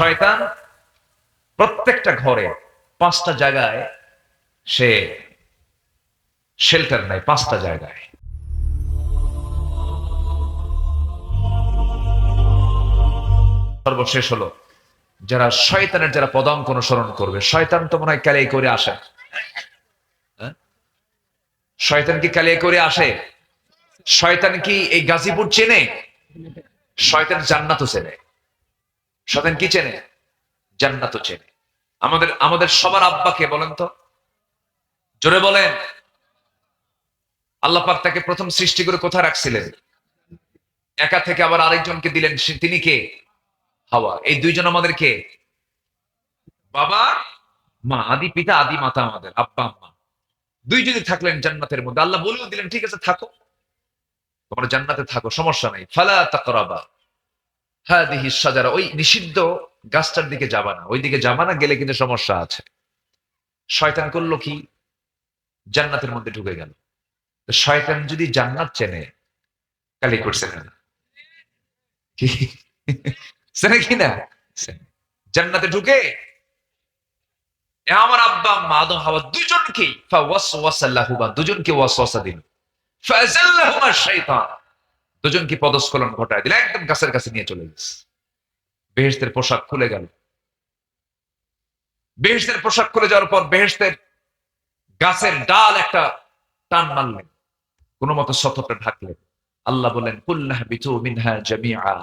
শয়তান প্রত্যেকটা ঘরে 5টা জায়গায় সে শেল্টার নেয়, 5টা জায়গায়। সর্বশেষ হলো যারা শয়তানের যারা পদাঙ্ক অনুসরণ করবে। শয়তান তো মনে হয় কালিয়ে করে আসে, হ্যাঁ? শয়তান কি কালিয়ে করে আসে? শয়তান কি এই গাজীপুর চেনে? শয়তান জান্নাতও চেনে। শয়তান কি চেনে? জান্নাতও চেনে। আমাদের আমাদের সবার আব্বাকে বলেন তো, জোরে বলেন। আল্লাহ পাক তাকে প্রথম সৃষ্টি করে কোথায় রাখছিলেন? একা থেকে আবার আরেকজনকে দিলেন, তিনি কে? হাওয়া। এই দুইজন আমাদের কে? বাবা মা, আদি পিতা আদি মাতা, আমাদের আব্বা আম্মা। দুইজনই থাকলেন জান্নাতের মধ্যে। আল্লাহ বলেও দিলেন ঠিক আছে থাকো, তোমরা জান্নাতে থাকো, সমস্যা নাই। ফালা তাকরাবা হাদিহি শাজারা, ওই নিষিদ্ধ গাছটার দিকে যাবা না, ওইদিকে যাবা না, গেলে কিন্তু সমস্যা আছে। শয়তান করলো কি? জান্নাতের মধ্যে ঢুকে গেল। তো শয়তান যদি জান্নাত চেনে, কালি করছে না কি? চেনে কিনা? জান্নাতে ঢুকে আমার আব্বা আম্মা আদম হাওয়া দুজনকেই ফাওয়াসওয়াসা লাহুমা, দুজনকে ওয়াসওয়াসা দিল। ফাযাল্লাহুমা শাইতান, দুজনকে পদস্খলন ঘটায় দিল, একদম গাছের কাছে নিয়ে চলে গেছে। বেহেশতের পোশাক খুলে গেল। বেহেশতের পোশাক খুলে যাওয়ার পর বেহেশতের গাছের ডাল একটা টান মারলেন, কোন মতো সততা ঢাকলেন। আল্লাহ বলেন কুল্লাহবিতু মিনহা জামিআ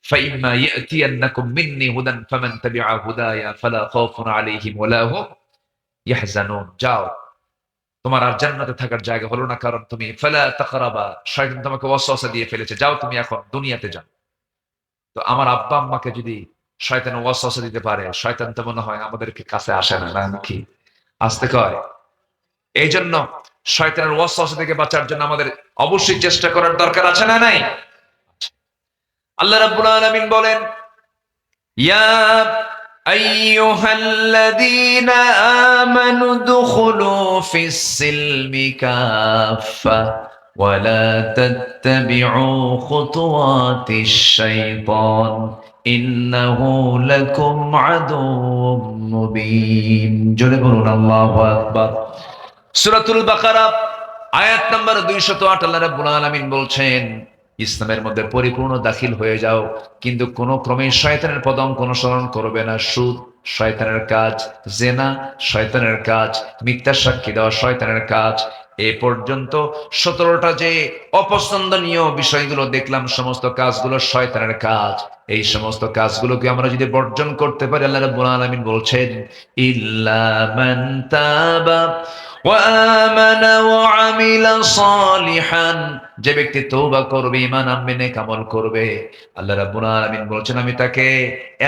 ফাইম্মা ইয়াতিয়ান্নাকুম মিন্নি হুদান ফামান তাবিআ হুদায়া ফালা খাউফুন আলাইহিম ওয়ালা হুম ইয়াহজানুন। যাও, তোমার আর জান্নাতে থাকার জায়গা হলো না, কারণ তুমি ফালা তাকরাবা, শয়তান তোমাকে ওয়াসওয়াসা দিয়ে ফেলেছে, যাও তুমি এখন দুনিয়াতে যাও। তো আমার আব্বা আম্মাকে যদি শয়তান ওয়াসওয়াসা দিতে পারে, শয়তান তো মনে হয় আমাদেরকে কাছে আসে না, নাকি আসতে কয়? এই জন্য শয়তানের ওয়াসওয়াসা থেকে বাঁচার জন্য আমাদের অবশ্যই চেষ্টা করার দরকার আছে না নাই? আল্লাহ রাব্বুল আলামিন বলেন ইয়া আইয়ুহাল্লাযীনা আমানু দুখুলু ফিস সিলমি কাফা ওয়া লা তাত্তাবি'উ খুতুওয়াতিশ শাইতান ইন্নাহু লাকুম আদুউম মুবিন। জোরে বলুন আল্লাহু আকবার। সূরাতুল বাকারা আয়াত নাম্বার 208 আল্লাহ রাব্বুল আলামিন বলছেন ইসলামের মধ্যে পরিপূর্ণ দাখিল হয়ে যাও, কিন্তু কোন ক্রমে শয়তানের পদাঙ্ক অনুসরণ করবে না। সুদ শয়তানের কাজ, জেনা শয়তানের কাজ, মিথ্যা সাক্ষী দেওয়া শয়তানের কাজ। এ পর্যন্ত 17টা যে অপছন্দনীয় বিষয়গুলো দেখলাম, সমস্ত কাজগুলো শয়তানের কাজ। এই সমস্ত কাজগুলোকে আমরা যদি বর্জন করতে পারি, আল্লাহ রাব্বুল আলামিন বলছেন ইল্লা মান তাবা ওয়া আমানা ওয়া আমিলা সালিহান, যে ব্যক্তি তওবা করবে, ঈমান আনবে, নেক আমল করবে, আল্লাহ রাব্বুল আলামিন বলছেন আমি তাকে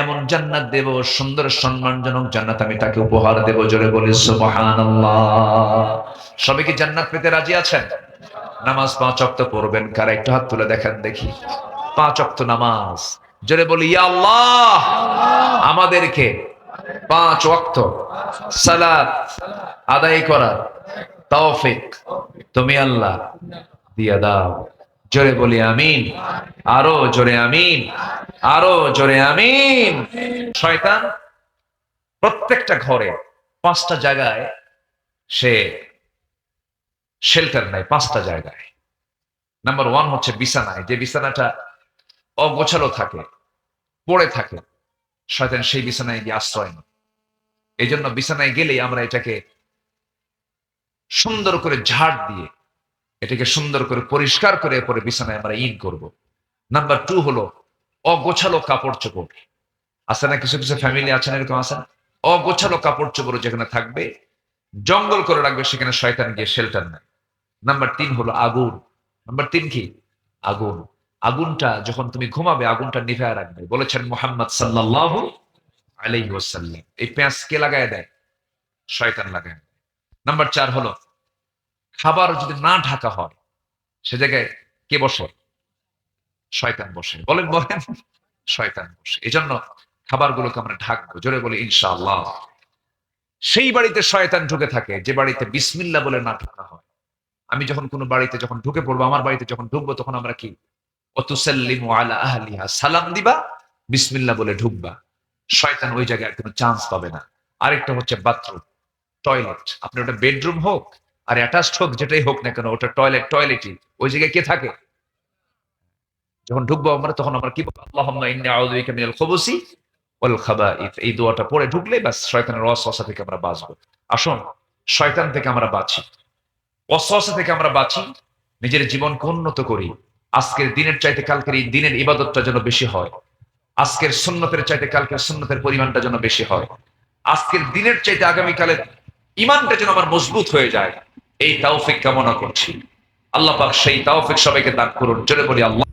এমন জান্নাত দেব, সুন্দর সম্মানজনক জান্নাত আমি তাকে উপহার দেব। জোরে বলি সুবহানাল্লাহ। সবাই কি জান্নাত পেতে রাজি আছেন? নামাজ 5 ওয়াক্ত পড়বেন কারা? একটু হাত তুলে দেখেন দেখি। 5 ওয়াক্ত নামাজ। জোরে বলি ইয়া আল্লাহ, আমাদেরকে 5 ওয়াক্ত সালাত আদায় করার তৌফিক তুমি আল্লাহ দিয়া দাও। জোরে বলি আমিন। আরো জোরে আমিন, আরো জোরে আমিন। শয়তান প্রত্যেকটা ঘরে 5টা জায়গায় সে শেল্টার নেয়, 5টা জায়গায়। নাম্বার 1 হচ্ছে বিছানায়। যে বিছানাটা অগোছালো থাকে, পড়ে থাকে, শয়তান সেই বিছানায় গিয়ে আশ্রয় নেয়। এই জন্য বিছানায় গেলেই আমরা এটাকে সুন্দর করে ঝাড় দিয়ে, এটাকে সুন্দর করে পরিষ্কার করে পরে বিছানায় আমরা ইন করব। নাম্বার 2 হলো অগোছালো কাপড় চোপড়। আছে না কিছু কিছু ফ্যামিলি আছেন এরকম, আছে না? অগোছালো কাপড় চোপড় যেখানে থাকবে, জঙ্গল করে রাখবে, সেখানে শয়তান গিয়ে শেল্টার নেয়। নাম্বার 3 হলো আগুন। নাম্বার 3 কি? আগুন। আগুনটা যখন তুমি ঘুমাবে, আগুনটা নিভায়া রাখবে। বলেছেন মুহাম্মদ সাল্লাল্লাহু আলাইহি ওয়াসাল্লাম, এই পেঁয়াজ কে লাগায় দেয়? শয়তান লাগায়। নাম্বার 4 হলো খাবার যদি না ঢাকা হয়, সে জায়গায় কে বসে? শয়তান বসে। বলেন বলেন, শয়তান বসে। এজন্য খাবারগুলোকে আমরা ঢাকবো। জোরে বলি ইনশাআল্লাহ। সেই বাড়িতে শয়তান ঢুকে থাকে যে বাড়িতে বিসমিল্লাহ বলে না ঢাকা হয়। আমি যখন কোনো বাড়িতে যখন ঢুকে পড়বো, আমার বাড়িতে যখন ঢুকবো, তখন আমরা কি? ওয়াতুসাল্লিমু আলা আহলিহা, সালাম দিবা, বিসমিল্লাহ বলে ঢুকবা। শয়তান ওই জায়গায় কোনো চান্স পাবে না। আরেকটা হচ্ছে বাথরুম, টয়লেট। আপনি ওটা বেডরুম হোক আর অ্যাটাচড হোক, যেটাই হোক না কেন, ওটা টয়লেটই। ওই জায়গায় কে থাকে? যখন ঢুকবো আমরা, তখন আমরা কি বলবো? আল্লাহুম্মা ইন্নী আউযু বিকা মিনাল খুবুসি ওয়াল খাবাইথ। এই দোয়াটা পড়ে ঢুকলে ব্যাস শয়তানের ওয়াসওয়াসা থেকে আমরা বাঁচবো। আসুন শয়তান থেকে আমরা বাঁচি, ওয়াসওয়াসা থেকে আমরা বাঁচি, নিজের জীবনকে উন্নত করি। আজকের দিনের চাইতে কালকের এই দিনের ইবাদতটা যেন বেশি হয়। আজকের সুন্নতের চাইতে কালকের সুন্নতের পরিমাণটা যেন বেশি হয়। আজকের দিনের চাইতে আগামীকালের ঈমানটা যেন আমার মজবুত হয়ে যায়। এই তৌফিক কামনা করছি। আল্লাহ পাক সেই তৌফিক সবাইকে দান করুন। জোরে বলি আল্লাহ।